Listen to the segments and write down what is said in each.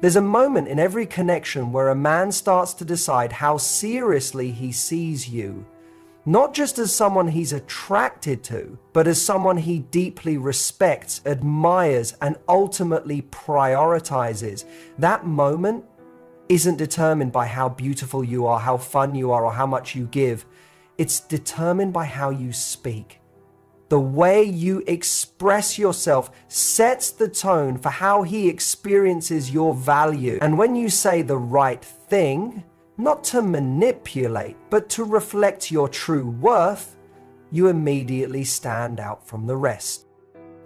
There's a moment in every connection where a man starts to decide how seriously he sees you, not just as someone he's attracted to, but as someone he deeply respects, admires, and ultimately prioritizes. That moment isn't determined by how beautiful you are, how fun you are, or how much you give. It's determined by how you speak. The way you express yourself sets the tone for how he experiences your value. And when you say the right thing, not to manipulate, but to reflect your true worth, you immediately stand out from the rest.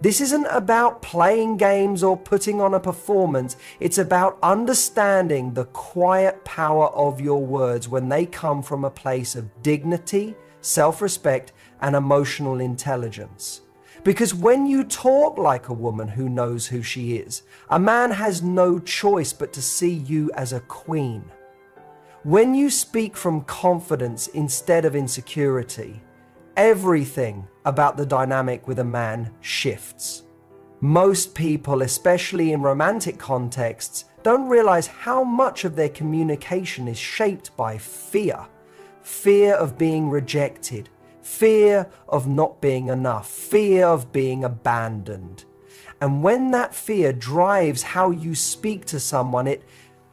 This isn't about playing games or putting on a performance. It's about understanding the quiet power of your words when they come from a place of dignity, self-respect, and emotional intelligence. Because when you talk like a woman who knows who she is, a man has no choice but to see you as a queen. When you speak from confidence instead of insecurity, everything about the dynamic with a man shifts. Most people, especially in romantic contexts, don't realize how much of their communication is shaped by fear. Fear of being rejected, fear of not being enough, fear of being abandoned. And when that fear drives how you speak to someone, it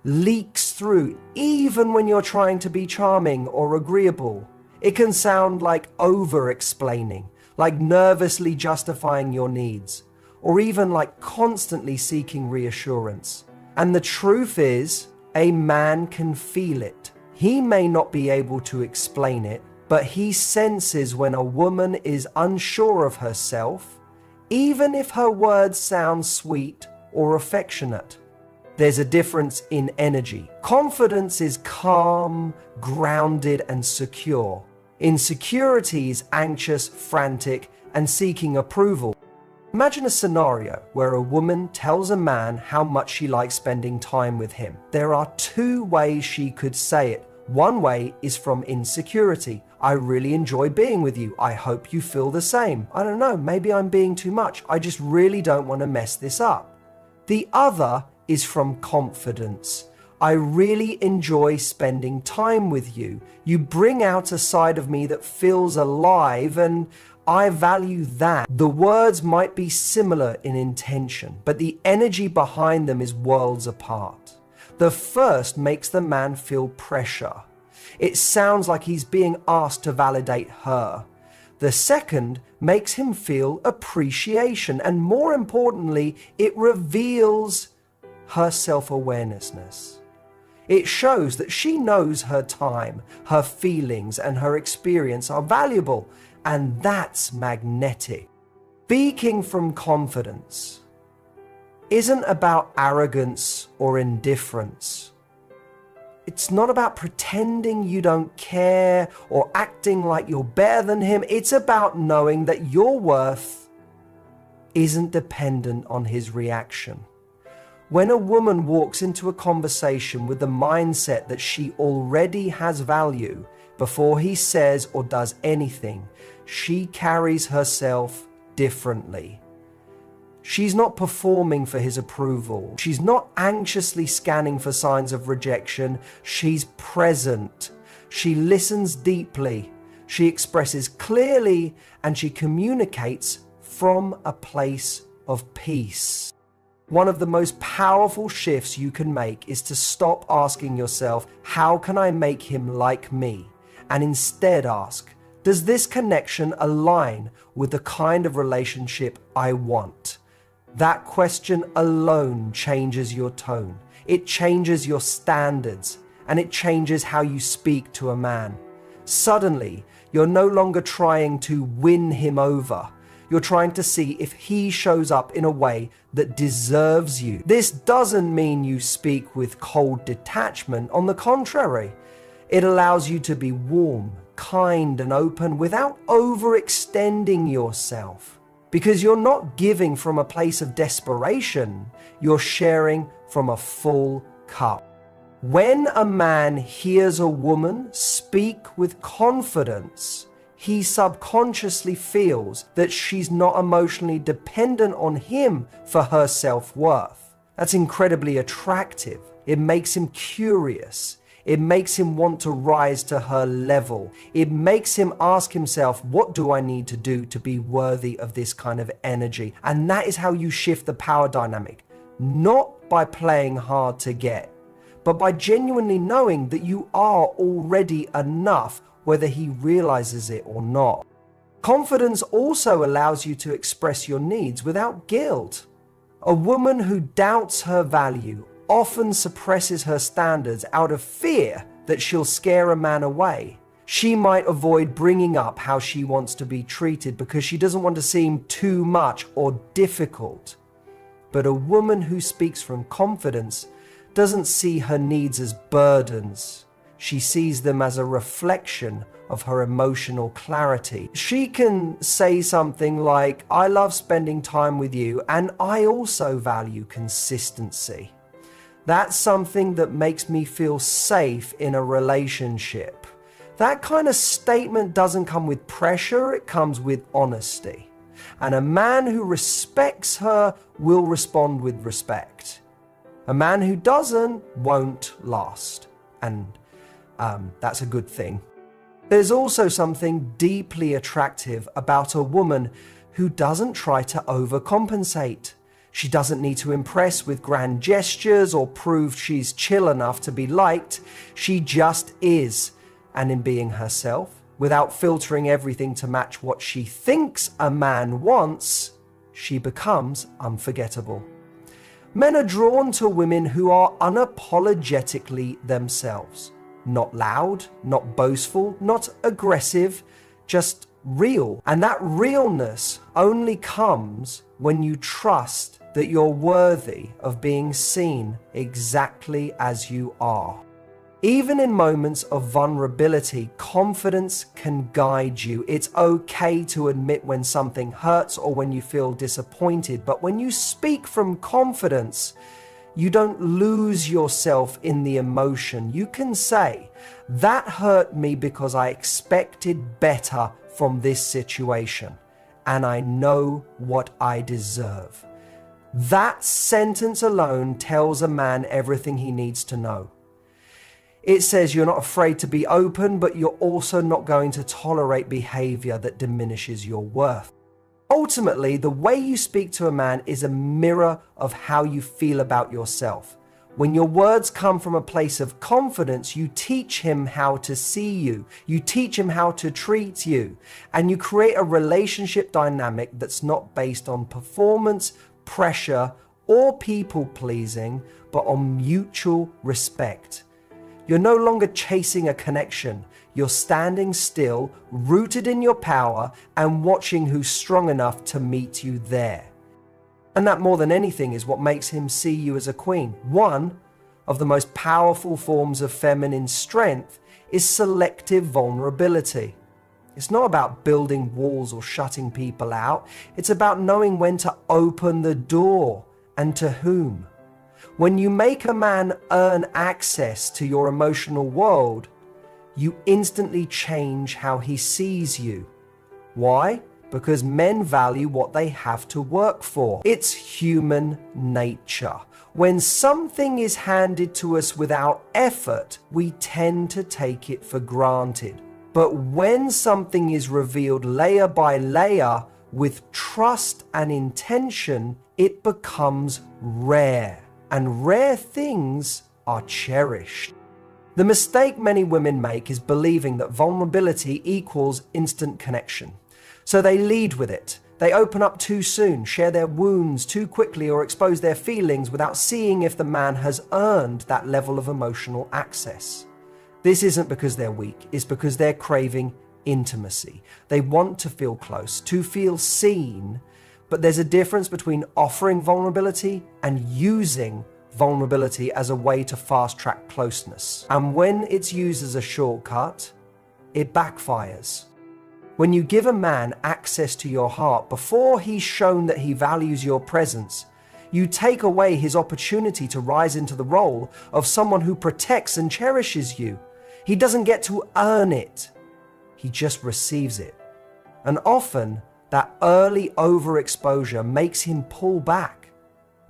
leaks through, even when you're trying to be charming or agreeable. It can sound like over-explaining, like nervously justifying your needs, or even like constantly seeking reassurance. And the truth is, a man can feel it. He may not be able to explain it, but he senses when a woman is unsure of herself, even if her words sound sweet or affectionate. There's a difference in energy. Confidence is calm, grounded, and secure. Insecurity is anxious, frantic, and seeking approval. Imagine a scenario where a woman tells a man how much she likes spending time with him. There are two ways she could say it. One way is from insecurity. I really enjoy being with you. I hope you feel the same. I don't know, maybe I'm being too much. I just really don't want to mess this up. The other is from confidence. I really enjoy spending time with you. You bring out a side of me that feels alive, and I value that. The words might be similar in intention, but the energy behind them is worlds apart. The first makes the man feel pressure. It sounds like he's being asked to validate her. The second makes him feel appreciation, and more importantly, it reveals her self-awareness. It shows that she knows her time, her feelings, and her experience are valuable, and that's magnetic. Speaking from confidence isn't about arrogance or indifference. It's not about pretending you don't care or acting like you're better than him. It's about knowing that your worth isn't dependent on his reaction. When a woman walks into a conversation with the mindset that she already has value before he says or does anything, she carries herself differently. She's not performing for his approval. She's not anxiously scanning for signs of rejection. She's present. She listens deeply. She expresses clearly, and she communicates from a place of peace. One of the most powerful shifts you can make is to stop asking yourself, how can I make him like me? And instead ask, does this connection align with the kind of relationship I want? That question alone changes your tone. It changes your standards, and it changes how you speak to a man. Suddenly, you're no longer trying to win him over. You're trying to see if he shows up in a way that deserves you. This doesn't mean you speak with cold detachment. On the contrary, it allows you to be warm, kind, and open without overextending yourself. Because you're not giving from a place of desperation, you're sharing from a full cup. When a man hears a woman speak with confidence, he subconsciously feels that she's not emotionally dependent on him for her self-worth. That's incredibly attractive. It makes him curious. It makes him want to rise to her level. It makes him ask himself, what do I need to do to be worthy of this kind of energy? And that is how you shift the power dynamic. Not by playing hard to get, but by genuinely knowing that you are already enough, whether he realizes it or not. Confidence also allows you to express your needs without guilt. A woman who doubts her value often suppresses her standards out of fear that she'll scare a man away. She might avoid bringing up how she wants to be treated because she doesn't want to seem too much or difficult. But a woman who speaks from confidence doesn't see her needs as burdens. She sees them as a reflection of her emotional clarity. She can say something like, I love spending time with you, and I also value consistency. That's something that makes me feel safe in a relationship. That kind of statement doesn't come with pressure, it comes with honesty. And a man who respects her will respond with respect. A man who doesn't won't last. And that's a good thing. There's also something deeply attractive about a woman who doesn't try to overcompensate. She doesn't need to impress with grand gestures or prove she's chill enough to be liked. She just is. And in being herself, without filtering everything to match what she thinks a man wants, she becomes unforgettable. Men are drawn to women who are unapologetically themselves. Not loud, not boastful, not aggressive, just real. And that realness only comes when you trust that you're worthy of being seen exactly as you are. Even in moments of vulnerability, confidence can guide you. It's okay to admit when something hurts or when you feel disappointed, but when you speak from confidence, you don't lose yourself in the emotion. You can say, that hurt me because I expected better from this situation, and I know what I deserve. That sentence alone tells a man everything he needs to know. It says you're not afraid to be open, but you're also not going to tolerate behavior that diminishes your worth. Ultimately, the way you speak to a man is a mirror of how you feel about yourself. When your words come from a place of confidence, you teach him how to see you. You teach him how to treat you. And you create a relationship dynamic that's not based on performance, pressure, or people pleasing, but on mutual respect. You're no longer chasing a connection. You're standing still, rooted in your power, and watching who's strong enough to meet you there. And that more than anything is what makes him see you as a queen. One of the most powerful forms of feminine strength is selective vulnerability. It's not about building walls or shutting people out. It's about knowing when to open the door and to whom. When you make a man earn access to your emotional world, you instantly change how he sees you. Why? Because men value what they have to work for. It's human nature. When something is handed to us without effort, we tend to take it for granted. But when something is revealed layer by layer with trust and intention, it becomes rare. And rare things are cherished. The mistake many women make is believing that vulnerability equals instant connection. So they lead with it. They open up too soon, share their wounds too quickly, or expose their feelings without seeing if the man has earned that level of emotional access. This isn't because they're weak, it's because they're craving intimacy. They want to feel close, to feel seen, but there's a difference between offering vulnerability and using vulnerability as a way to fast-track closeness. And when it's used as a shortcut, it backfires. When you give a man access to your heart before he's shown that he values your presence, you take away his opportunity to rise into the role of someone who protects and cherishes you. He doesn't get to earn it. He just receives it. And often, that early overexposure makes him pull back.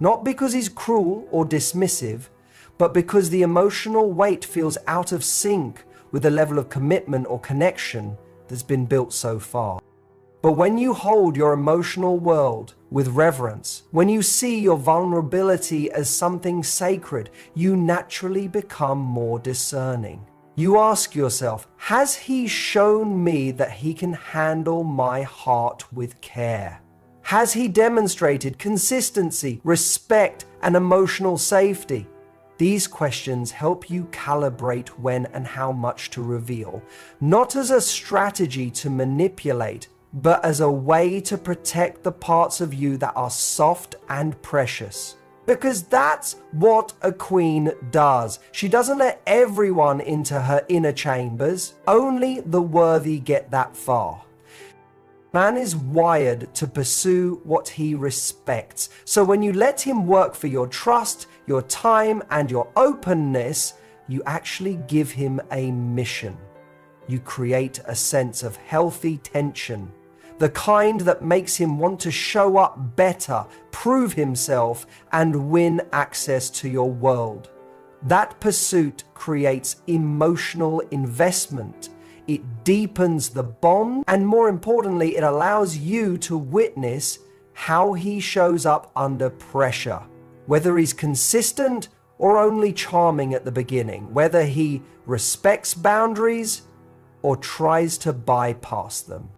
Not because he's cruel or dismissive, but because the emotional weight feels out of sync with the level of commitment or connection that's been built so far. But when you hold your emotional world with reverence, when you see your vulnerability as something sacred, you naturally become more discerning. You ask yourself, has he shown me that he can handle my heart with care? Has he demonstrated consistency, respect, and emotional safety? These questions help you calibrate when and how much to reveal, not as a strategy to manipulate, but as a way to protect the parts of you that are soft and precious. Because that's what a queen does. She doesn't let everyone into her inner chambers. Only the worthy get that far. Man is wired to pursue what he respects. So when you let him work for your trust, your time, and your openness, you actually give him a mission. You create a sense of healthy tension, the kind that makes him want to show up better, prove himself, and win access to your world. That pursuit creates emotional investment. It deepens the bond, and more importantly, it allows you to witness how he shows up under pressure. Whether he's consistent or only charming at the beginning, whether he respects boundaries or tries to bypass them.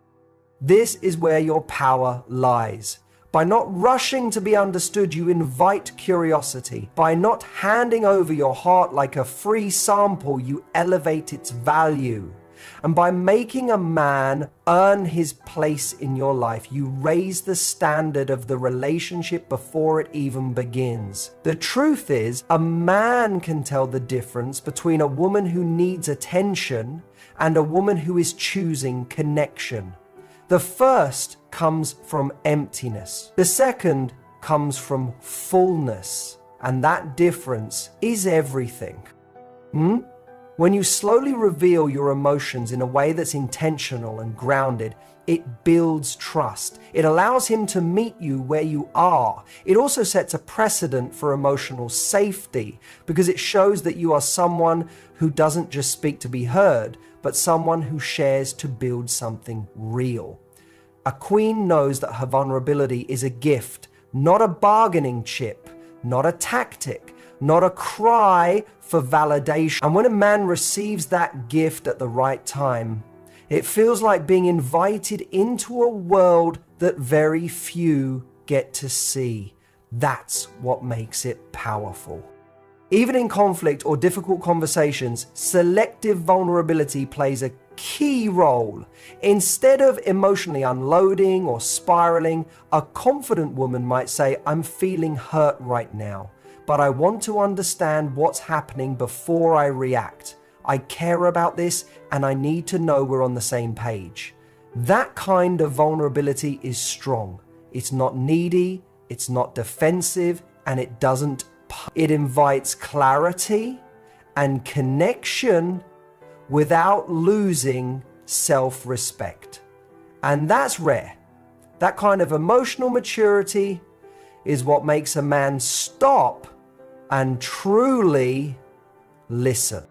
This is where your power lies. By not rushing to be understood, you invite curiosity. By not handing over your heart like a free sample, you elevate its value. And by making a man earn his place in your life, you raise the standard of the relationship before it even begins. The truth is, a man can tell the difference between a woman who needs attention and a woman who is choosing connection. The first comes from emptiness. The second comes from fullness. And that difference is everything. When you slowly reveal your emotions in a way that's intentional and grounded, it builds trust. It allows him to meet you where you are. It also sets a precedent for emotional safety because it shows that you are someone who doesn't just speak to be heard, but someone who shares to build something real. A queen knows that her vulnerability is a gift, not a bargaining chip, not a tactic, not a cry for validation. And when a man receives that gift at the right time, it feels like being invited into a world that very few get to see. That's what makes it powerful. Even in conflict or difficult conversations, selective vulnerability plays a key role. Instead of emotionally unloading or spiraling, a confident woman might say, "I'm feeling hurt right now, but I want to understand what's happening before I react. I care about this and I need to know we're on the same page." That kind of vulnerability is strong. It's not needy, it's not defensive, and it doesn't. It invites clarity and connection without losing self-respect. And that's rare. That kind of emotional maturity is what makes a man stop and truly listen.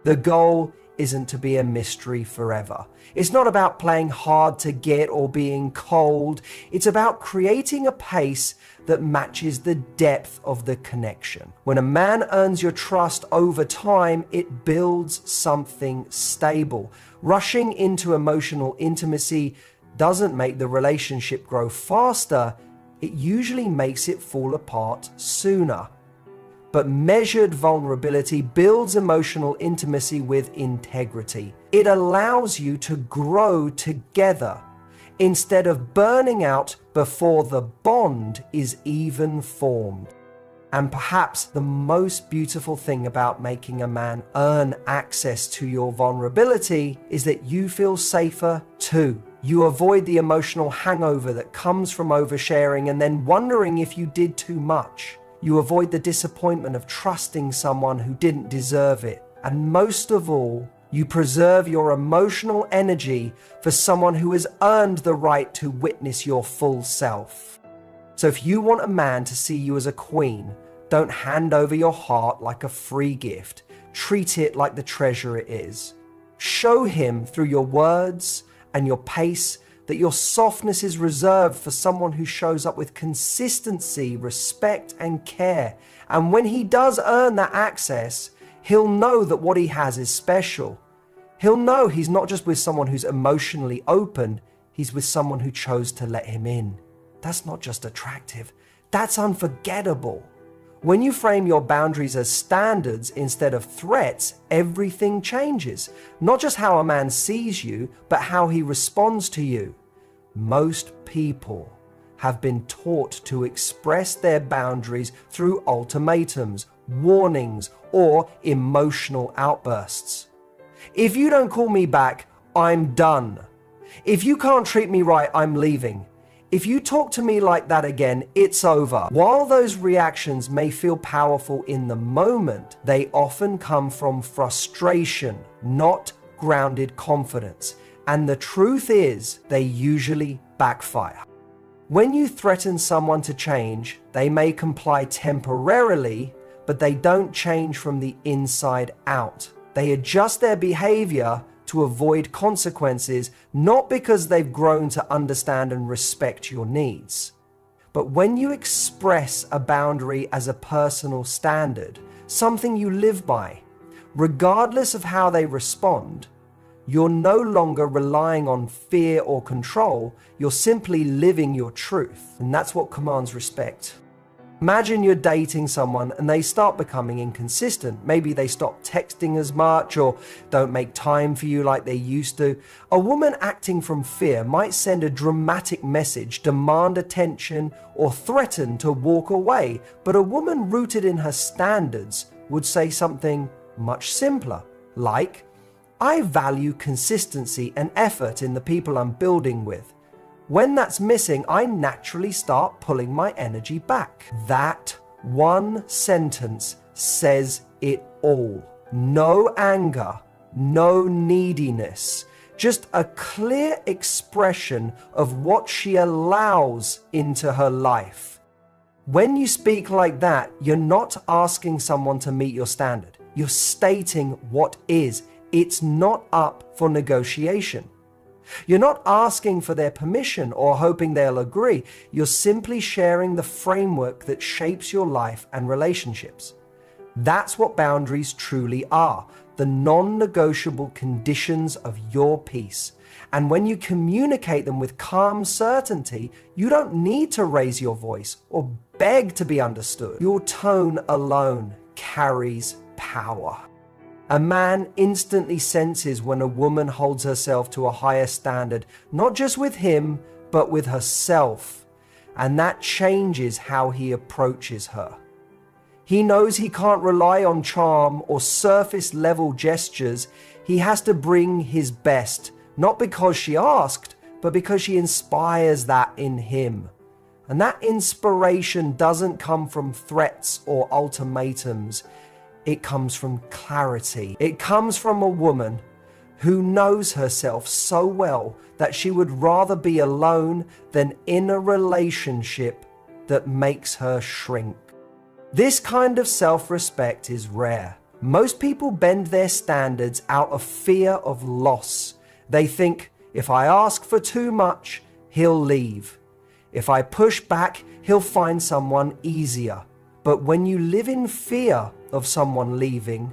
The goal isn't to be a mystery forever. It's not about playing hard to get or being cold. It's about creating a pace that matches the depth of the connection. When a man earns your trust over time, it builds something stable. Rushing into emotional intimacy doesn't make the relationship grow faster. It usually makes it fall apart sooner. But measured vulnerability builds emotional intimacy with integrity. It allows you to grow together instead of burning out before the bond is even formed. And perhaps the most beautiful thing about making a man earn access to your vulnerability is that you feel safer too. You avoid the emotional hangover that comes from oversharing and then wondering if you did too much. You avoid the disappointment of trusting someone who didn't deserve it. And most of all, you preserve your emotional energy for someone who has earned the right to witness your full self. So if you want a man to see you as a queen, don't hand over your heart like a free gift. Treat it like the treasure it is. Show him through your words and your pace that your softness is reserved for someone who shows up with consistency, respect, and care. And when he does earn that access, he'll know that what he has is special. He'll know he's not just with someone who's emotionally open, he's with someone who chose to let him in. That's not just attractive, that's unforgettable. When you frame your boundaries as standards instead of threats, everything changes. Not just how a man sees you, but how he responds to you. Most people have been taught to express their boundaries through ultimatums, warnings, or emotional outbursts. If you don't call me back, I'm done. If you can't treat me right, I'm leaving. If you talk to me like that again, it's over. While those reactions may feel powerful in the moment, they often come from frustration, not grounded confidence. And the truth is, they usually backfire. When you threaten someone to change, they may comply temporarily, but they don't change from the inside out. They adjust their behavior to avoid consequences, not because they've grown to understand and respect your needs. But when you express a boundary as a personal standard, something you live by, regardless of how they respond, you're no longer relying on fear or control, you're simply living your truth. And that's what commands respect. Imagine you're dating someone and they start becoming inconsistent. Maybe they stop texting as much or don't make time for you like they used to. A woman acting from fear might send a dramatic message, demand attention, or threaten to walk away. But a woman rooted in her standards would say something much simpler, like, I value consistency and effort in the people I'm building with. When that's missing, I naturally start pulling my energy back. That one sentence says it all. No anger, no neediness, just a clear expression of what she allows into her life. When you speak like that, you're not asking someone to meet your standard. You're stating what is. It's not up for negotiation. You're not asking for their permission or hoping they'll agree. You're simply sharing the framework that shapes your life and relationships. That's what boundaries truly are, the non-negotiable conditions of your peace. And when you communicate them with calm certainty, you don't need to raise your voice or beg to be understood. Your tone alone carries power. A man instantly senses when a woman holds herself to a higher standard, not just with him, but with herself. And that changes how he approaches her. He knows he can't rely on charm or surface level gestures. He has to bring his best, not because she asked, but because she inspires that in him. And that inspiration doesn't come from threats or ultimatums. It comes from clarity. It comes from a woman who knows herself so well that she would rather be alone than in a relationship that makes her shrink. This kind of self-respect is rare. Most people bend their standards out of fear of loss. They think, if I ask for too much, he'll leave. If I push back, he'll find someone easier. But when you live in fear of someone leaving,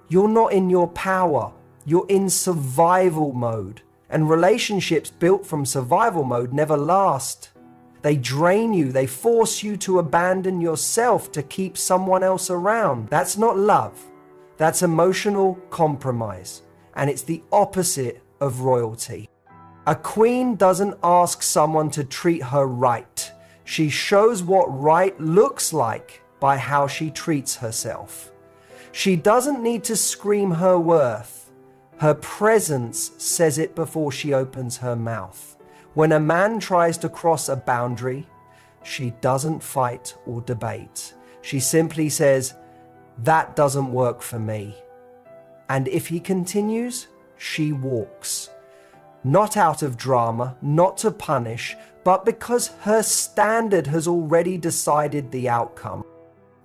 you're not in your power. You're in survival mode. And relationships built from survival mode never last. They drain you. They force you to abandon yourself to keep someone else around. That's not love. That's emotional compromise. And it's the opposite of royalty. A queen doesn't ask someone to treat her right. She shows what right looks like by how she treats herself. She doesn't need to scream her worth. Her presence says it before she opens her mouth. When a man tries to cross a boundary, she doesn't fight or debate. She simply says, that doesn't work for me. And if he continues, she walks. Not out of drama, not to punish, but because her standard has already decided the outcome.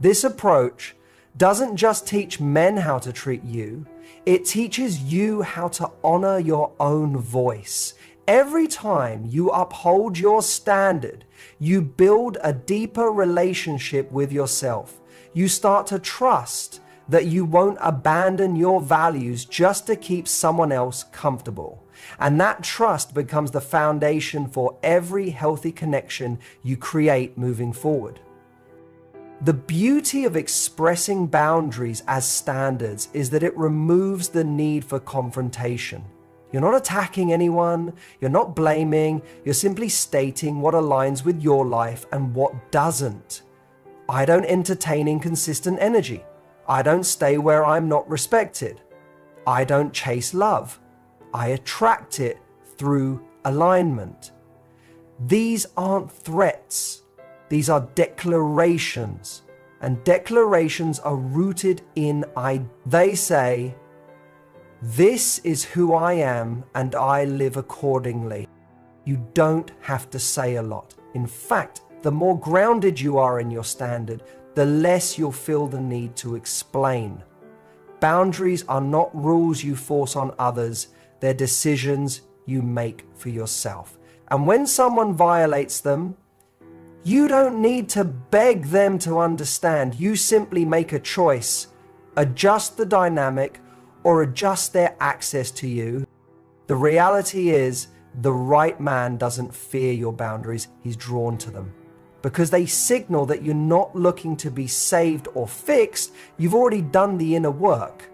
This approach doesn't just teach men how to treat you, it teaches you how to honor your own voice. Every time you uphold your standard, you build a deeper relationship with yourself. You start to trust that you won't abandon your values just to keep someone else comfortable. And that trust becomes the foundation for every healthy connection you create moving forward. The beauty of expressing boundaries as standards is that it removes the need for confrontation. You're not attacking anyone, you're not blaming, you're simply stating what aligns with your life and what doesn't. I don't entertain inconsistent energy. I don't stay where I'm not respected. I don't chase love. I attract it through alignment. These aren't threats. These are declarations. And declarations are rooted in they say, this is who I am and I live accordingly. You don't have to say a lot. In fact, the more grounded you are in your standard, the less you'll feel the need to explain. Boundaries are not rules you force on others, they're decisions you make for yourself. And when someone violates them, you don't need to beg them to understand. You simply make a choice, adjust the dynamic, or adjust their access to you. The reality is, the right man doesn't fear your boundaries, he's drawn to them. Because they signal that you're not looking to be saved or fixed, you've already done the inner work.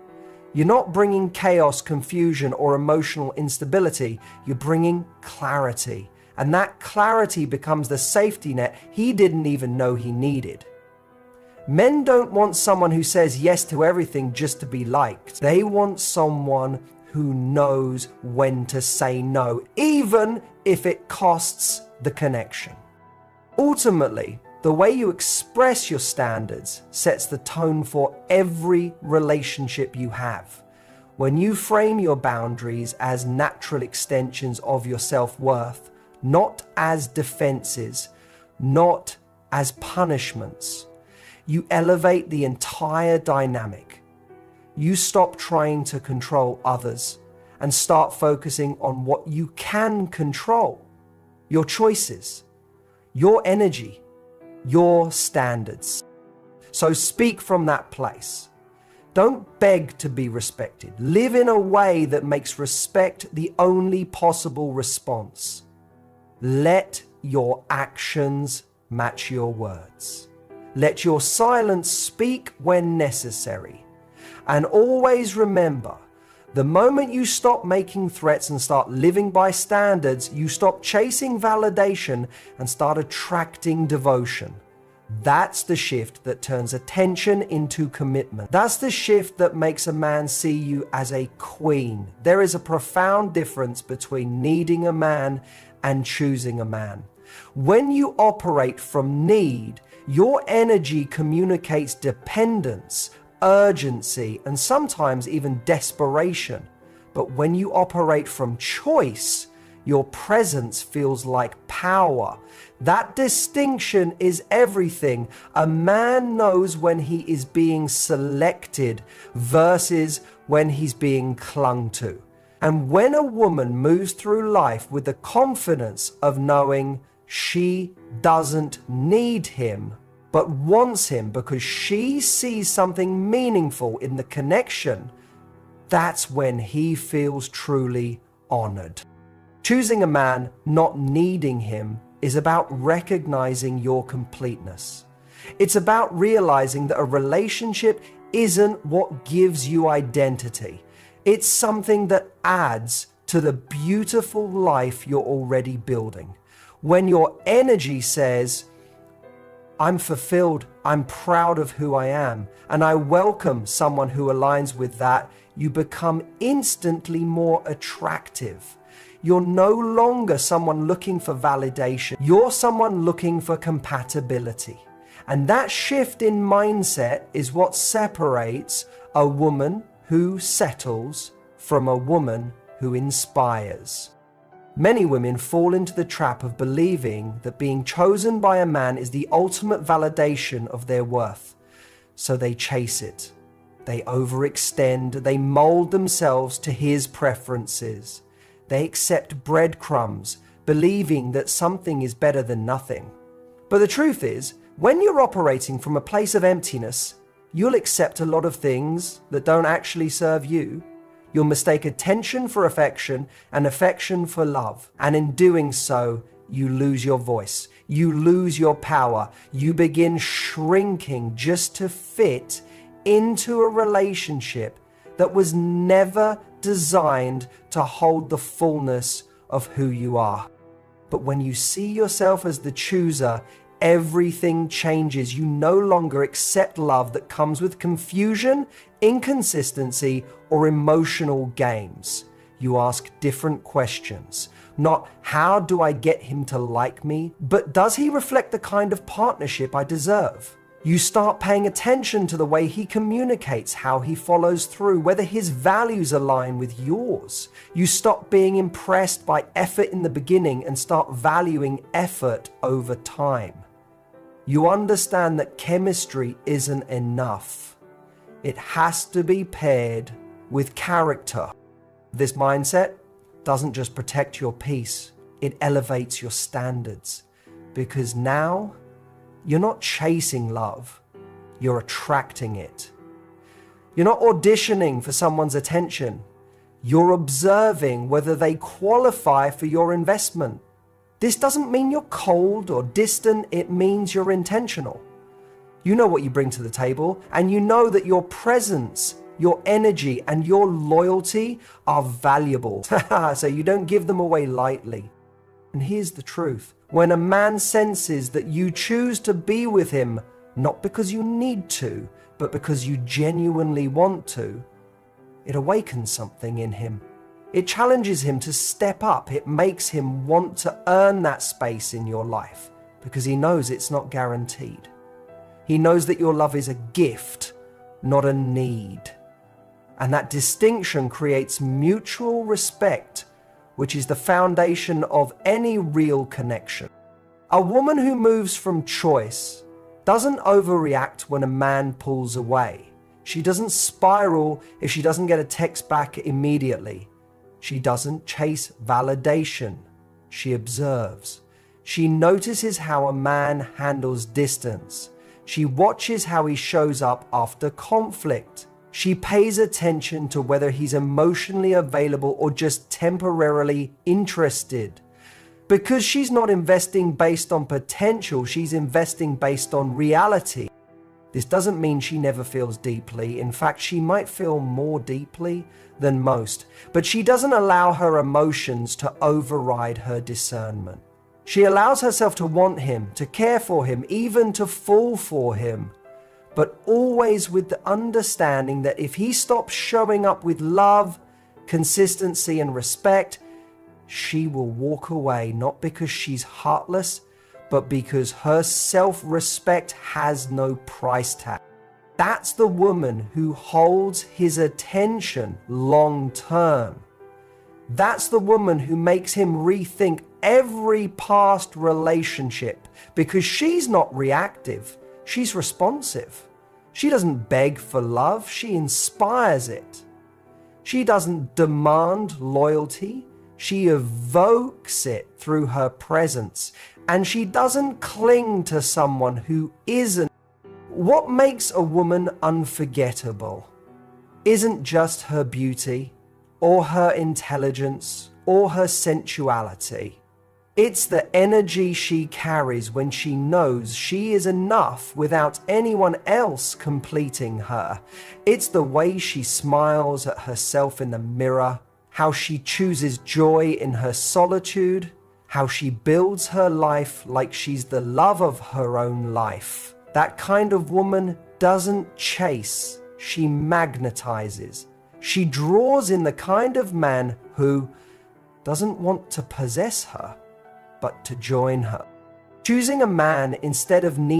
You're not bringing chaos, confusion, or emotional instability, you're bringing clarity. And that clarity becomes the safety net he didn't even know he needed. Men don't want someone who says yes to everything just to be liked. They want someone who knows when to say no, even if it costs the connection. Ultimately, the way you express your standards sets the tone for every relationship you have. When you frame your boundaries as natural extensions of your self-worth, not as defenses, not as punishments, you elevate the entire dynamic. You stop trying to control others and start focusing on what you can control. Your choices, your energy, your standards. So speak from that place. Don't beg to be respected. Live in a way that makes respect the only possible response. Let your actions match your words. Let your silence speak when necessary. And always remember, the moment you stop making threats and start living by standards, you stop chasing validation and start attracting devotion. That's the shift that turns attention into commitment. That's the shift that makes a man see you as a queen. There is a profound difference between needing a man and choosing a man. When you operate from need, your energy communicates dependence, urgency, and sometimes even desperation. But when you operate from choice, your presence feels like power. That distinction is everything. A man knows when he is being selected versus when he's being clung to. And when a woman moves through life with the confidence of knowing she doesn't need him, but wants him because she sees something meaningful in the connection, that's when he feels truly honored. Choosing a man, not needing him, is about recognizing your completeness. It's about realizing that a relationship isn't what gives you identity. It's something that adds to the beautiful life you're already building. When your energy says, I'm fulfilled, I'm proud of who I am, and I welcome someone who aligns with that, you become instantly more attractive. You're no longer someone looking for validation. You're someone looking for compatibility. And that shift in mindset is what separates a woman who settles from a woman who inspires. Many women fall into the trap of believing that being chosen by a man is the ultimate validation of their worth. So they chase it. They overextend. They mold themselves to his preferences. They accept breadcrumbs, believing that something is better than nothing. But the truth is, when you're operating from a place of emptiness, you'll accept a lot of things that don't actually serve you. You'll mistake attention for affection and affection for love. And in doing so, you lose your voice. You lose your power. You begin shrinking just to fit into a relationship that was never designed to hold the fullness of who you are. But when you see yourself as the chooser, everything changes. You no longer accept love that comes with confusion, inconsistency, or emotional games. You ask different questions. Not how do I get him to like me, but does he reflect the kind of partnership I deserve? You start paying attention to the way he communicates, how he follows through, whether his values align with yours. You stop being impressed by effort in the beginning and start valuing effort over time. You understand that chemistry isn't enough. It has to be paired with character. This mindset doesn't just protect your peace, it elevates your standards. Because now, you're not chasing love, you're attracting it. You're not auditioning for someone's attention, you're observing whether they qualify for your investment. This doesn't mean you're cold or distant, it means you're intentional. You know what you bring to the table, and you know that your presence, your energy, and your loyalty are valuable. So you don't give them away lightly. And here's the truth. When a man senses that you choose to be with him, not because you need to, but because you genuinely want to, it awakens something in him. It challenges him to step up. It makes him want to earn that space in your life because he knows it's not guaranteed. He knows that your love is a gift, not a need. And that distinction creates mutual respect, which is the foundation of any real connection. A woman who moves from choice doesn't overreact when a man pulls away. She doesn't spiral if she doesn't get a text back immediately. She doesn't chase validation. She observes. She notices how a man handles distance. She watches how he shows up after conflict. She pays attention to whether he's emotionally available or just temporarily interested. Because she's not investing based on potential, she's investing based on reality. This doesn't mean she never feels deeply. In fact, she might feel more deeply than most, but she doesn't allow her emotions to override her discernment. She allows herself to want him, to care for him, even to fall for him, but always with the understanding that if he stops showing up with love, consistency, and respect, she will walk away, not because she's heartless, but because her self-respect has no price tag. That's the woman who holds his attention long term. That's the woman who makes him rethink every past relationship because she's not reactive, she's responsive. She doesn't beg for love, she inspires it. She doesn't demand loyalty, she evokes it through her presence. And she doesn't cling to someone who isn't. What makes a woman unforgettable isn't just her beauty or her intelligence or her sensuality. It's the energy she carries when she knows she is enough without anyone else completing her. It's the way she smiles at herself in the mirror, how she chooses joy in her solitude, how she builds her life like she's the love of her own life. That kind of woman doesn't chase, she magnetizes. She draws in the kind of man who doesn't want to possess her, but to join her. Choosing a man instead of needing